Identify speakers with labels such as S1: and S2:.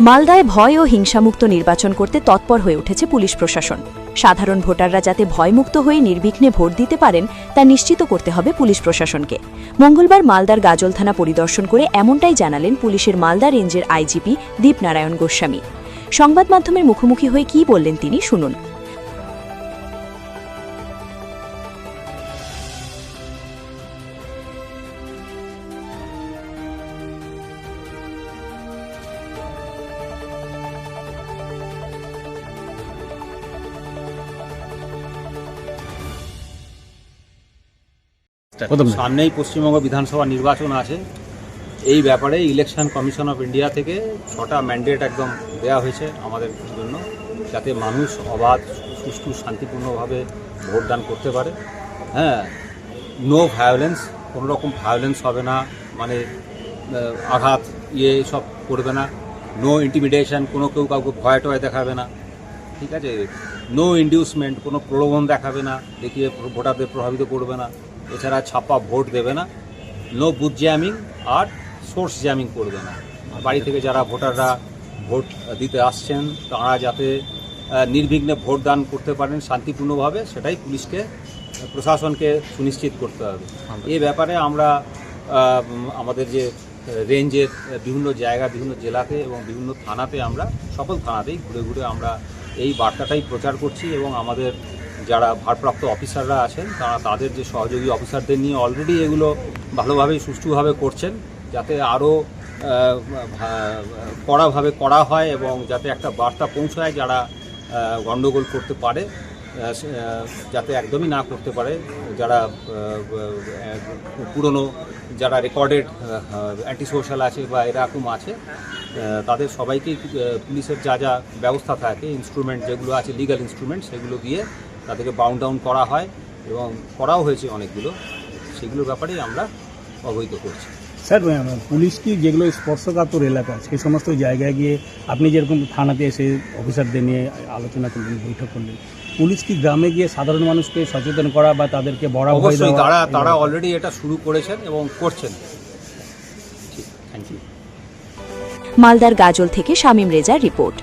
S1: মালদায় ভয় ও হিংসামুক্ত নির্বাচন করতে তৎপর হয়ে উঠেছে পুলিশ প্রশাসন। সাধারণ ভোটাররা যাতে ভয়মুক্ত হয়ে নির্বিঘ্নে ভোট দিতে পারেন তা নিশ্চিত করতে হবে পুলিশ প্রশাসনকে। মঙ্গলবার মালদার গাজল থানা পরিদর্শন করে এমনটাই জানালেন পুলিশের মালদা রেঞ্জের আইজিপি দীপনারায়ণ গোস্বামী। সংবাদ মাধ্যমের মুখোমুখি হয়ে কী বললেন তিনি শুনুন।
S2: সামনেই পশ্চিমবঙ্গ বিধানসভা নির্বাচন আছে। এই ব্যাপারে ইলেকশন কমিশন অফ ইন্ডিয়া থেকে 6টা ম্যান্ডেট একদম দেওয়া হয়েছে আমাদের জন্য, যাতে মানুষ অবাধ সুষ্ঠু শান্তিপূর্ণভাবে ভোটদান করতে পারে। নো ভায়োলেন্স, কোনো রকম ভায়োলেন্স হবে না, মানে আঘাত সব করবে না। নো ইন্টিমিডেশন, কেউ কাউকে ভয় টয় দেখাবে না, ঠিক আছে। নো ইনডিউসমেন্ট, কোনো প্রলোভন দেখাবে না, দেখিয়ে ভোটারদের প্রভাবিত করবে না। এছাড়া ছাপা ভোট দেবে না। নো বুথ জ্যামিং আর সোর্স জ্যামিং করবে না। বাড়ি থেকে যারা ভোটাররা ভোট দিতে আসছেন তারা যাতে নির্বিঘ্নে ভোট দান করতে পারেন শান্তিপূর্ণভাবে, সেটাই পুলিশকে প্রশাসনকে সুনিশ্চিত করতে হবে। এই ব্যাপারে আমরা আমাদের যে রেঞ্জের বিভিন্ন জায়গা, বিভিন্ন জেলাতে এবং বিভিন্ন থানাতে, আমরা সকল থানাতেই ঘুরে ঘুরে আমরা এই বার্তাটাই প্রচার করছি। এবং আমাদের যারা ভারপ্রাপ্ত অফিসাররা আছেন তারা তাদের যে সহযোগী অফিসারদের নিয়ে অলরেডি এগুলো ভালোভাবেই সুষ্ঠুভাবে করছেন, যাতে আরও কড়াভাবে করা হয় এবং যাতে একটা বার্তা পৌঁছায় যারা গণ্ডগোল করতে পারে যাতে একদমই না করতে পারে। যারা পুরনো, যারা রেকর্ডেড অ্যান্টি সোশ্যাল আছে বা এরকম আছে, তাদের সবাইকেই পুলিশের যা যা ব্যবস্থা থাকে, ইনস্ট্রুমেন্ট যেগুলো আছে, লিগ্যাল ইনস্ট্রুমেন্ট, সেগুলো দিয়ে তাদেরকে বাউন্ড ডাউন করা হয় এবং করাও হয়েছে অনেকগুলো। সেগুলোর ব্যাপারেই আমরা অবহিত করছি।
S3: স্যার, পুলিশ কি যেগুলো স্পর্শকাতর এলাকা সেই সমস্ত জায়গায় গিয়ে আপনি যেরকম থানাতে এসে অফিসারদের নিয়ে আলোচনা করলেন, বৈঠক করলেন, পুলিশ কি গ্রামে গিয়ে সাধারণ মানুষকে সচেতন করা বা তাদেরকে বড়
S2: অবশ্যই তারা অলরেডি এটা শুরু করেছেন এবং করছেন। Thank you.
S1: মালদার গাজল থেকে শামীম রেজার রিপোর্ট।